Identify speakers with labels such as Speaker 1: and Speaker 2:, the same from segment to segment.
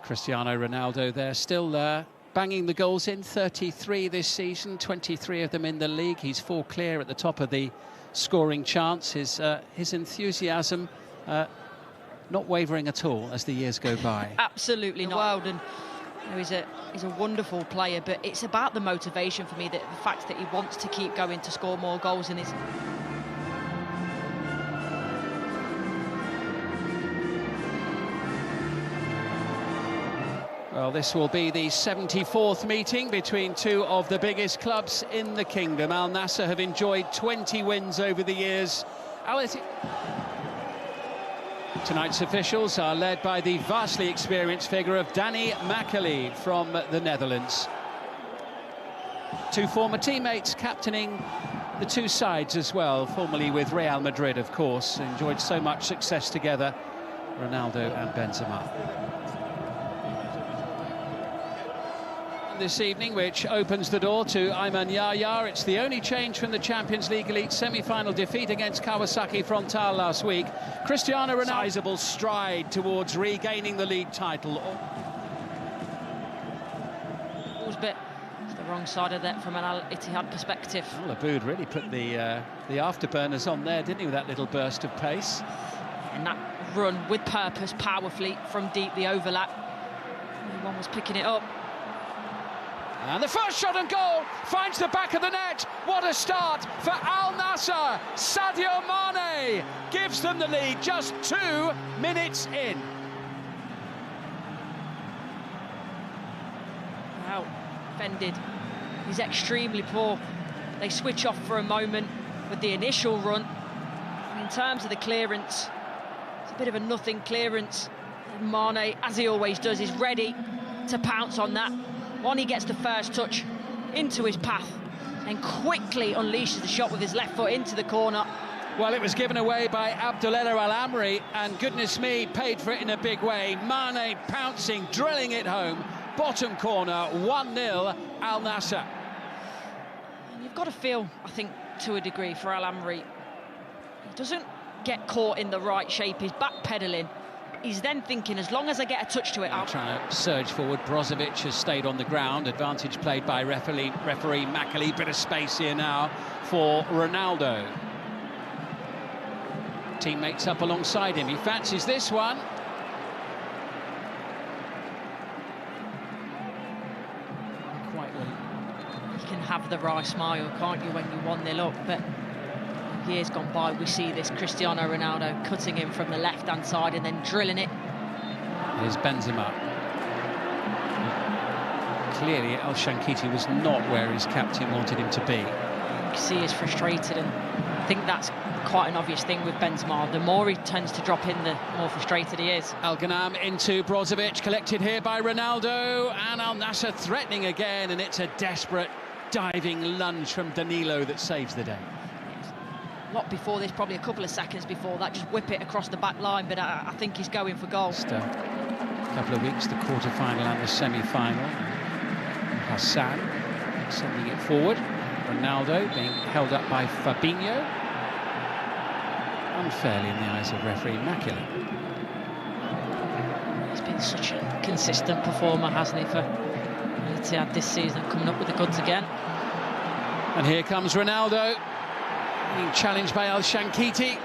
Speaker 1: Cristiano Ronaldo there, still banging the goals in, 33 this season, 23 of them in the league. He's 4 clear at the top of the scoring charts. His enthusiasm not wavering at all as the years go by.
Speaker 2: Absolutely not. And he's a wonderful player, but it's about the motivation for me, that the fact that he wants to keep going to score more goals in his...
Speaker 1: Well, this will be the 74th meeting between two of the biggest clubs in the kingdom. Al Nassr have enjoyed 20 wins over the years. Tonight's officials are led by the vastly experienced figure of Danny Makkely from the Netherlands. 2 former teammates captaining the 2 sides as well, formerly with Real Madrid, of course. Enjoyed so much success together, Ronaldo and Benzema. This evening, which opens the door to Ayman Yahya. It's the only change from the Champions League Elite semi-final defeat against Kawasaki Frontale last week. Cristiano Ronaldo, sizable stride towards regaining the league title.
Speaker 2: It was a bit the wrong side of that from an Ittihad perspective.
Speaker 1: Well, Aboud really put the afterburners on there, didn't he, with that little burst of pace.
Speaker 2: And that run with purpose, powerfully from deep, the overlap. One was picking it up.
Speaker 1: And the first shot and goal finds the back of the net. What a start for Al Nassr. Sadio Mane gives them the lead just 2 minutes in.
Speaker 2: Wow, fended. He's extremely poor. They switch off for a moment with the initial run. In terms of the clearance, it's a bit of a nothing clearance. Mane, as he always does, is ready to pounce on that. He gets the first touch into his path and quickly unleashes the shot with his left foot into the corner.
Speaker 1: Well, it was given away by Abdullah Al-Amri, and goodness me, paid for it in a big way. Mane pouncing, drilling it home. Bottom corner, 1-0, Al Nassr.
Speaker 2: You've got to feel, I think, to a degree, for Al-Amri. He doesn't get caught in the right shape. He's backpedaling. He's then thinking, as long as I get a touch to it,
Speaker 1: I'll try to surge forward. Brozovic has stayed on the ground. Advantage played by referee Makkely. Bit of space here now for Ronaldo. Teammates up alongside him. He fancies this one. Quite well.
Speaker 2: You can have the right smile, can't you, when you're 1-0 up? But years gone by, we see this Cristiano Ronaldo cutting in from the left-hand side and then drilling it.
Speaker 1: Here's Benzema. Clearly, El Shankiti was not where his captain wanted him to be.
Speaker 2: You can see he's frustrated, and I think that's quite an obvious thing with Benzema. The more he tends to drop in, the more frustrated he is.
Speaker 1: Al Ghanam into Brozovic, collected here by Ronaldo, and Al Nassr threatening again, and it's a desperate diving lunge from Danilo that saves the day.
Speaker 2: Not before this, probably a couple of seconds before that, just whip it across the back line, but I think he's going for goal.
Speaker 1: Just a couple of weeks, the quarter-final and the semi-final. Hassan sending it forward. Ronaldo being held up by Fabinho. Unfairly in the eyes of referee Makkely.
Speaker 2: He's been such a consistent performer, hasn't he, for Ittihad this season, coming up with the goods again.
Speaker 1: And here comes Ronaldo, being challenged by El Shankiti.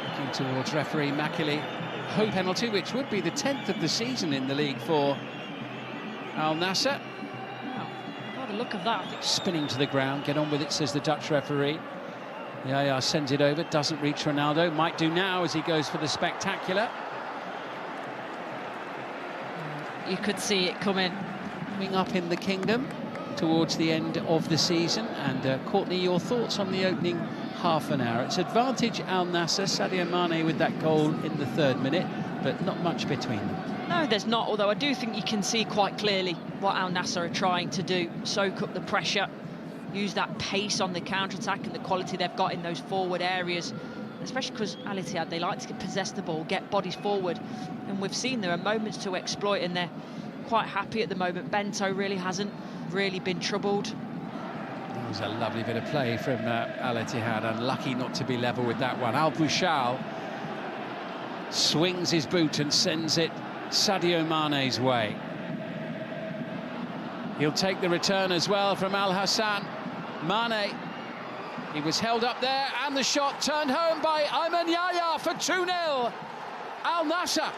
Speaker 1: Looking towards referee Makkely. Hope penalty, which would be the 10th of the season in the league for Al Nassr.
Speaker 2: By the look of that,
Speaker 1: spinning to the ground, get on with it, says the Dutch referee. Yaya sends it over, doesn't reach Ronaldo. Might do now as he goes for the spectacular.
Speaker 2: You could see it coming.
Speaker 1: Coming up in the kingdom towards the end of the season. And Courtney, your thoughts on the opening half an hour? It's advantage Al Nassr, Sadio Mane with that goal in the 3rd minute, but not much between them.
Speaker 2: No, there's not, although I do think you can see quite clearly what Al Nassr are trying to do. Soak up the pressure, use that pace on the counter-attack and the quality they've got in those forward areas, especially because Al Ittihad, they like to possess the ball, get bodies forward, and we've seen there are moments to exploit, and they're quite happy at the moment. Bento really hasn't really been troubled.
Speaker 1: That was a lovely bit of play from Al Ittihad, unlucky not to be level with that one. Al Bouchal swings his boot and sends it Sadio Mane's way. He'll take the return as well from Al Hassan. Mane, he was held up there, and the shot turned home by Ayman Yahya for 2-0. Al Nassr.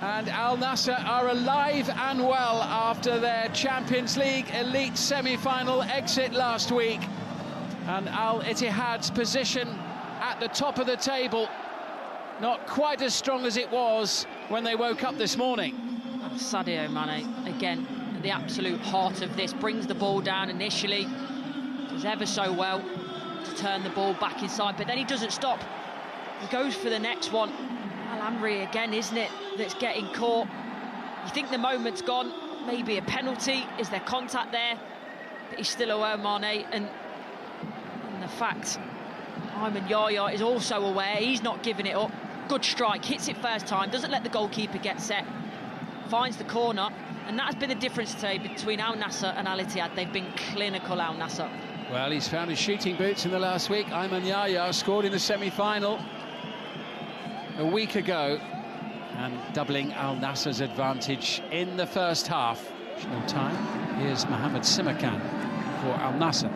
Speaker 1: And Al Nassr are alive and well after their Champions League elite semi-final exit last week. And Al Ittihad's position at the top of the table, not quite as strong as it was when they woke up this morning.
Speaker 2: Sadio Mane, again, at the absolute heart of this, brings the ball down initially, does ever so well to turn the ball back inside, but then he doesn't stop. He goes for the next one. Al-Amri again, isn't it, that's getting caught. You think the moment's gone, maybe a penalty, is there contact there? But he's still aware, Mane, and the fact Ayman Yahya is also aware, he's not giving it up. Good strike, hits it first time, doesn't let the goalkeeper get set, finds the corner, and that's been the difference today between Al Nassr and Al Ittihad. They've been clinical, Al Nassr.
Speaker 1: Well, he's found his shooting boots in the last week. Ayman Yahya scored in the semi-final a week ago, and doubling Al Nassr's advantage in the first half. No time. Here's Mohamed Simakan for Al Nassr.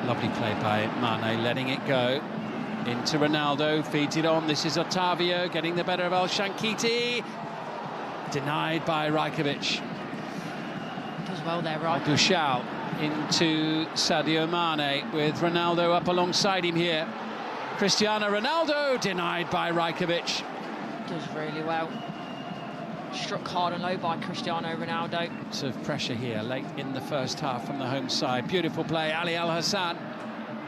Speaker 1: Lovely play by Mane, letting it go into Ronaldo, feeds it on. This is Otavio getting the better of Al Shankiti, denied by Rajkovic.
Speaker 2: Does well there, right?
Speaker 1: Dushal into Sadio Mane with Ronaldo up alongside him here. Cristiano Ronaldo, denied by Rajkovic.
Speaker 2: Does really well. Struck hard and low by Cristiano Ronaldo.
Speaker 1: Lots of pressure here late in the first half from the home side. Beautiful play, Ali Al Hassan.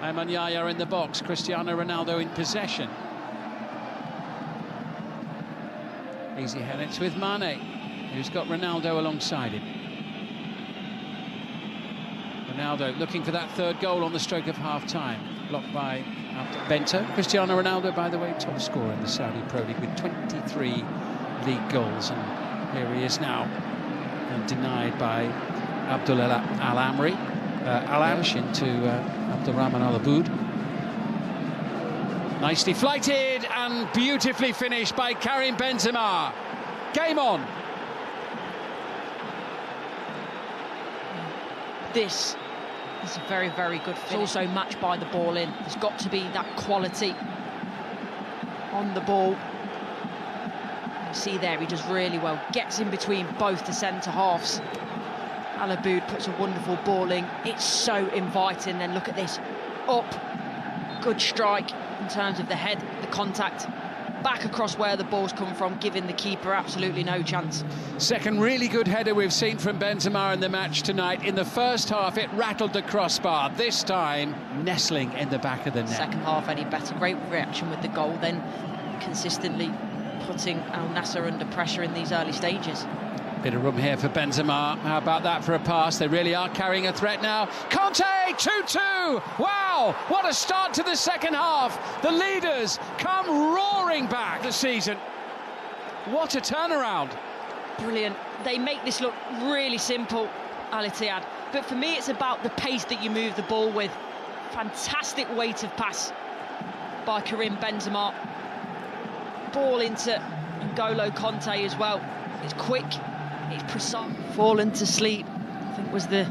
Speaker 1: Ayman Yahya in the box, Cristiano Ronaldo in possession. Easy head, it's with Mane, who's got Ronaldo alongside him. Ronaldo looking for that third goal on the stroke of half-time. Blocked by Bento. Cristiano Ronaldo, by the way, top scorer in the Saudi Pro League with 23 league goals, and here he is now, and denied by Abdullah Al-Amri. Al-Amsh into Abdurrahman Al-Aboud. Nicely flighted and beautifully finished by Karim Benzema. Game on.
Speaker 2: This is a very, very good finish. It's also matched by the ball in. There's got to be that quality on the ball. You see there, he does really well. Gets in between both the centre-halves. Al-Aboud puts a wonderful ball in. It's so inviting. Then look at this. Up. Good strike in terms of the head, the contact. Back across where the ball's come from, giving the keeper absolutely no chance.
Speaker 1: Second really good header we've seen from Benzema in the match tonight. In the first half, it rattled the crossbar. This time, nestling in the back of the net.
Speaker 2: Second half, any better. Great reaction with the goal, then consistently putting Al Nassr under pressure in these early stages.
Speaker 1: Bit of room here for Benzema. How about that for a pass? They really are carrying a threat now. Conte, 2-2. Wow, what a start to the second half. The leaders come roaring back this season. What a turnaround.
Speaker 2: Brilliant. They make this look really simple, Al Ittihad. But for me, it's about the pace that you move the ball with. Fantastic weight of pass by Karim Benzema. Ball into N'Golo Conte as well. It's quick. It's precise. Fallen to sleep, I think was the...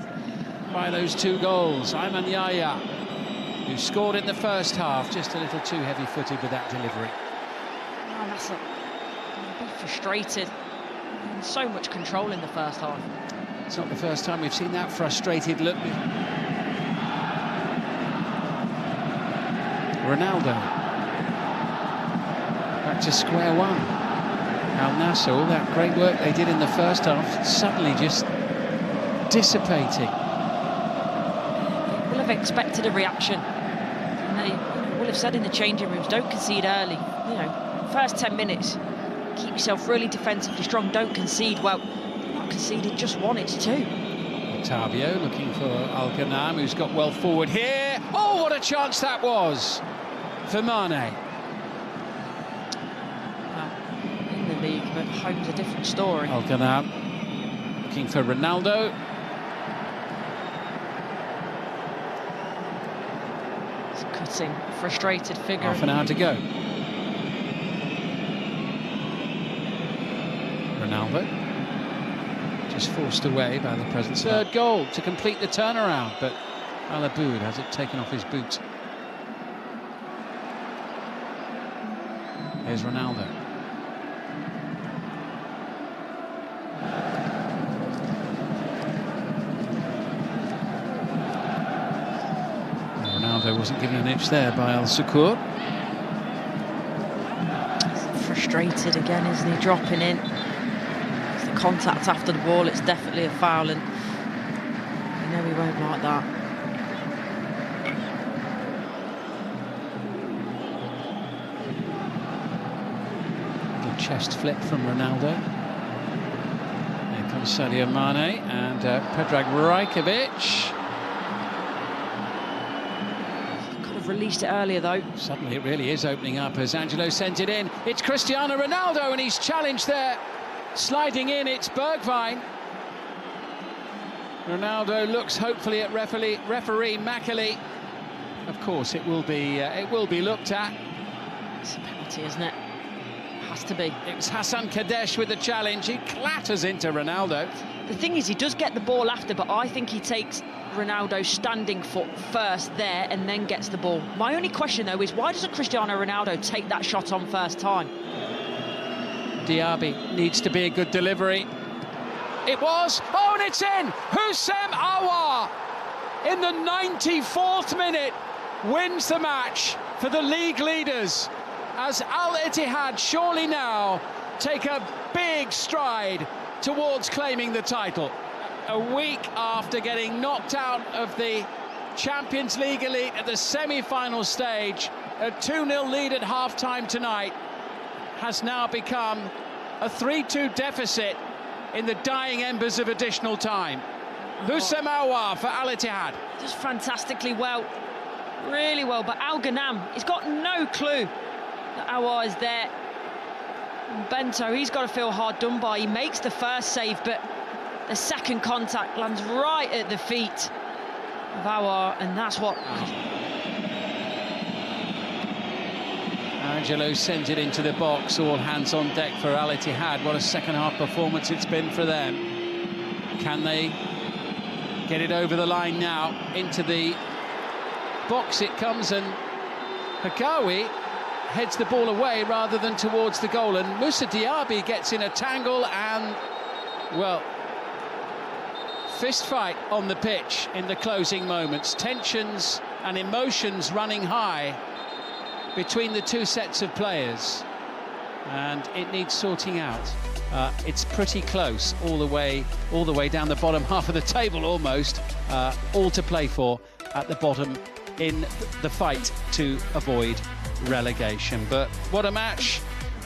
Speaker 1: By those two goals, Ayman Yahya, who scored in the first half, just a little too heavy-footed with that delivery.
Speaker 2: Oh, that's a bit frustrated. So much control in the first half.
Speaker 1: It's not the first time we've seen that frustrated look. Ronaldo. Back to square one. Al Nassr, all that great work they did in the first half, suddenly just dissipating.
Speaker 2: Will have expected a reaction. And they will have said in the changing rooms, don't concede early. You know, first 10 minutes, keep yourself really defensively strong, don't concede. Well, not conceded just one, it's two.
Speaker 1: Otavio looking for Al-Ghanam, who's got well forward here. Oh, what a chance that was for Mane.
Speaker 2: In the league, but home's a different story.
Speaker 1: Al Ghanam looking for Ronaldo.
Speaker 2: It's cutting, frustrated figure.
Speaker 1: Half an hour to go. Ronaldo just forced away by the presence. Third goal to complete the turnaround, but Al Aboud has it taken off his boot. Here's Ronaldo. Ronaldo wasn't given an inch there by Al Sukur.
Speaker 2: Frustrated again, isn't he? Dropping in. It's the contact after the ball, it's definitely a foul, and you know he won't like that.
Speaker 1: Good chest flip from Ronaldo. Here comes Sadio Mane and Predrag Rajkovic.
Speaker 2: Released it earlier though.
Speaker 1: Suddenly it really is opening up as Angelo sends it in. It's Cristiano Ronaldo and he's challenged there. Sliding in, it's Bergwijn. Ronaldo looks hopefully at referee Macaulay. Of course it will be looked at.
Speaker 2: It's a penalty, isn't it? It has to be.
Speaker 1: It was Hassan Kadesh with the challenge. He clatters into Ronaldo.
Speaker 2: The thing is, he does get the ball after, but I think he takes Ronaldo's standing foot first there and then gets the ball. My only question though is, why doesn't Cristiano Ronaldo take that shot on first time?
Speaker 1: Diaby needs to be a good delivery. It was. Oh, and it's in. Houssem Aouar in the 94th minute wins the match for the league leaders as Al Ittihad surely now take a big stride towards claiming the title. A week after getting knocked out of the Champions League elite at the semi-final stage, a 2-0 lead at half-time tonight has now become a 3-2 deficit in the dying embers of additional time. Houssem Aouar for Al Ittihad.
Speaker 2: Just fantastically well, really well, but Al Ghanam, he's got no clue that Aouar is there. And Bento, he's got to feel hard done by. He makes the first save, but the second contact lands right at the feet of Aouar, and that's what...
Speaker 1: Angelo sends it into the box, all hands on deck for Al Ittihad. What a second-half performance it's been for them. Can they get it over the line now? Into the box it comes, and Hakawi heads the ball away rather than towards the goal, and Moussa Diaby gets in a tangle and, well, fist fight on the pitch in the closing moments. Tensions and emotions running high between the two sets of players, and it needs sorting out. It's pretty close all the way down the bottom half of the table almost. All to play for at the bottom in the fight to avoid relegation. But what a match,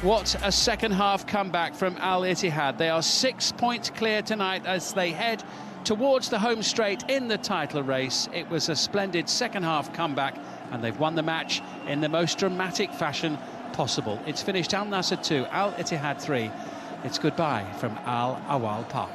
Speaker 1: what a second half comeback from Al Ittihad. They are 6 points clear tonight as they head towards the home straight in the title race. It was a splendid second half comeback and they've won the match in the most dramatic fashion possible. It's finished Al Nassr 2, Al Ittihad 3. It's goodbye from Al Awal Park.